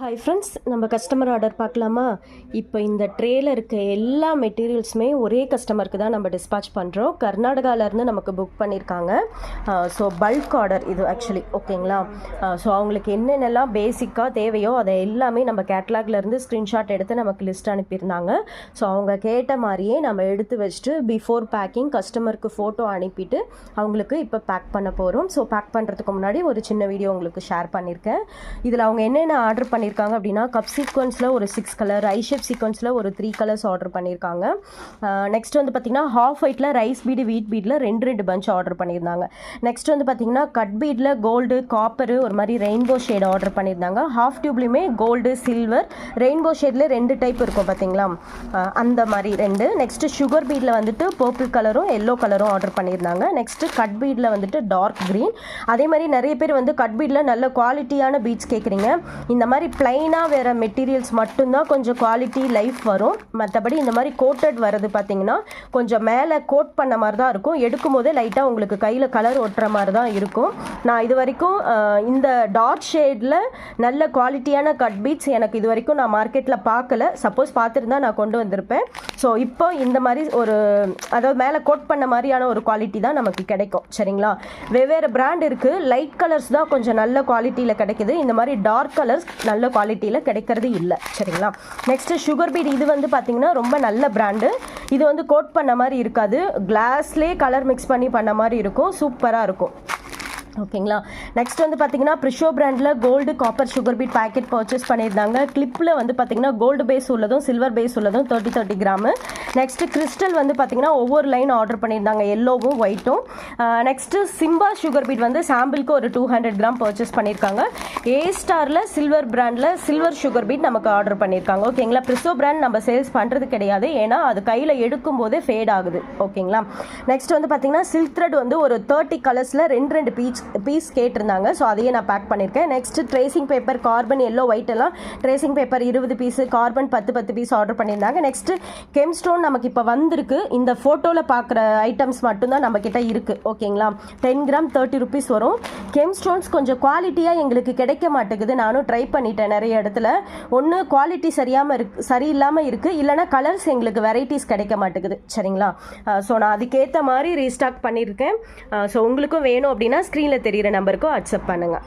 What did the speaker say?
Hi friends, நம்ம customer order பார்க்கலாமா? இப்போ இந்த ட்ரேயில் இருக்க எல்லா மெட்டீரியல்ஸுமே ஒரே கஸ்டமருக்கு தான் நம்ம டிஸ்பாச் பண்ணுறோம். கர்நாடகாவிலேருந்து நமக்கு புக் பண்ணியிருக்காங்க. ஸோ பல்க் ஆர்டர் இது ஆக்சுவலி, ஓகேங்களா? ஸோ அவங்களுக்கு என்னென்னலாம் பேசிக்காக தேவையோ அதை எல்லாமே நம்ம கேட்லாக்லேருந்து ஸ்க்ரீன்ஷாட் எடுத்து நமக்கு லிஸ்ட் அனுப்பியிருந்தாங்க. ஸோ அவங்க கேட்ட மாதிரியே நம்ம எடுத்து வச்சுட்டு பிஃபோர் பேக்கிங் கஸ்டமருக்கு ஃபோட்டோ அனுப்பிட்டு அவங்களுக்கு இப்போ பேக் பண்ண போகிறோம். ஸோ பேக் பண்ணுறதுக்கு முன்னாடி ஒரு சின்ன வீடியோ உங்களுக்கு ஷேர் பண்ணியிருக்கேன். இதில் அவங்க என்னென்ன ஆர்டர் பண்ணியிருக்காங்க அப்படின்னா, கப் சீக்வன்ஸில் ஒரு 6 கலர், ஐ ஷேப் சீக்வன்ஸில் ஒரு 3 கலர்ஸ் ஆர்டர் பண்ணியிருக்காங்க. நெக்ஸ்ட் வந்து பார்த்திங்கன்னா ஹாஃப் ஒயிட்டில் ரைஸ் பீடு வீட் பீடில் ரெண்டு பஞ்ச் ஆர்டர் பண்ணியிருந்தாங்க. நெக்ஸ்ட் வந்து பார்த்திங்கன்னா கட் பீடில் கோல்டு காப்பரு ஒரு மாதிரி ரெயின்போ ஷேட் ஆர்டர் பண்ணியிருந்தாங்க. ஹாஃப் டியூப்லேயுமே கோல்டு சில்வர் ரெயின்போ ஷேடில் 2 டைப் இருக்கும் பார்த்திங்களா, அந்த மாதிரி 2. நெக்ஸ்ட்டு சுகர் பீடில் வந்துட்டு பர்பிள் கலரும் எல்லோ கலரும் ஆர்டர் பண்ணியிருந்தாங்க. நெக்ஸ்ட்டு கட் பீடில் வந்துட்டு டார்க் க்ரீன். அதே மாதிரி நிறைய பேர் வந்து கட் பீடில் நல்ல குவாலிட்டியான பீட்ஸ் கேட்குறீங்க. இந்த மாதிரி பிளைனாக வேறு மெட்டீரியல்ஸ் மட்டும்தான் கொஞ்சம் குவாலிட்டி லைஃப் வரும். மற்றபடி இந்த மாதிரி கோட்டட் வர்றது பார்த்தீங்கன்னா கொஞ்சம் மேலே கோட் பண்ண மாதிரி தான் இருக்கும். எடுக்கும் போதே லைட்டாக உங்களுக்கு கையில் கலர் ஒட்டுற மாதிரி தான் இருக்கும். நான் இது வரைக்கும் இந்த டார்க் ஷேடில் நல்ல குவாலிட்டியான கட் பீட்ஸ் எனக்கு இது வரைக்கும் நான் மார்க்கெட்டில் பார்க்கல. சப்போஸ் பார்த்துருந்தா நான் கொண்டு வந்திருப்பேன். ஸோ இப்போ இந்த மாதிரி ஒரு அதாவது மேலே கோட் பண்ண மாதிரியான ஒரு குவாலிட்டி தான் நமக்கு கிடைக்கும். சரிங்களா? வெவ்வேறு பிராண்ட் இருக்குது. லைட் கலர்ஸ் தான் கொஞ்சம் நல்ல குவாலிட்டியில் கிடைக்குது. இந்த மாதிரி டார்க் கலர்ஸ் நல்ல குவாலிட்டியில் கிடைக்கிறது இல்லை. சரிங்களா? Next sugar beat. இது வந்து பார்த்தீங்கன்னா ரொம்ப நல்ல பிராண்டு. இது வந்து கோட் பண்ண மாதிரி இருக்காது, கிளாஸ்லேயே கலர் மிக்ஸ் பண்ணி பண்ண மாதிரி இருக்கும். சூப்பராக இருக்கும். ஓகேங்களா? நெக்ஸ்ட் வந்து பார்த்தீங்கன்னா ப்ரிஷோ பிராண்டில் gold copper sugar beet packet purchase பண்ணியிருந்தாங்க. கிளிப்பில் வந்து பார்த்தீங்கன்னா கோல்டு பேஸ் உள்ளதும் சில்வர் பேஸ் உள்ளதும் 30 கிராமு. நெக்ஸ்ட்டு கிறிஸ்டல் வந்து பார்த்தீங்கன்னா ஒவ்வொரு லைன் ஆர்டர் பண்ணியிருந்தாங்க, எல்லோவும் ஒயிட்டும். நெக்ஸ்ட்டு சிம்பா சுகர் பீட் வந்து சாம்பிளுக்கு ஒரு 200 கிராம் பர்ச்சேஸ் பண்ணியிருக்காங்க. ஏ ஸ்டாரில் சில்வர் பிராண்டில் சில்வர் சுகர் பீட் நமக்கு ஆர்டர் பண்ணியிருக்காங்க. ஓகேங்களா? ப்ரிஷோ பிராண்ட் நம்ம சேல்ஸ் பண்ணுறது கிடையாது, ஏன்னா அது கையில் எடுக்கும் போதே ஃபேட் ஆகுது. ஓகேங்களா? நெக்ஸ்ட் வந்து பார்த்தீங்கன்னா சில்க் த்ரெட் வந்து ஒரு 30 கலர்ஸில் ரெண்டு பீஸ் கேட்டிருந்தாங்க. ஸோ அதையே நான் பேக் பண்ணியிருக்கேன். Next tracing paper carbon yellow white எல்லாம் tracing paper 20 piece, carbon 10 piece order பண்ணியிருந்தாங்க. நெக்ஸ்ட் கெம் ஸ்டோன் நமக்கு இப்போ வந்திருக்கு. இந்த ஃபோட்டோவில் பார்க்குற ஐட்டம்ஸ் மட்டும்தான் நம்ம கிட்ட இருக்குது. ஓகேங்களா? 10 கிராம் 30 ருபீஸ் வரும். கெம் ஸ்டோன்ஸ் கொஞ்சம் குவாலிட்டியாக எங்களுக்கு கிடைக்க மாட்டேங்குது. நானும் ட்ரை பண்ணிட்டேன் நிறைய இடத்துல. ஒன்று குவாலிட்டி சரியில்லாமல் இருக்குது, இல்லைனா கலர்ஸ் எங்களுக்கு வெரைட்டிஸ் கிடைக்க மாட்டேங்குது. சரிங்களா? ஸோ நான் அதுக்கேற்ற மாதிரி ரீஸ்டாக் பண்ணியிருக்கேன். ஸோ உங்களுக்கும் வேணும் அப்படின்னா ஸ்க்ரீனில் தெரிகிற நம்பருக்கு வாட்ஸ்அப் பண்ணுங்கள்.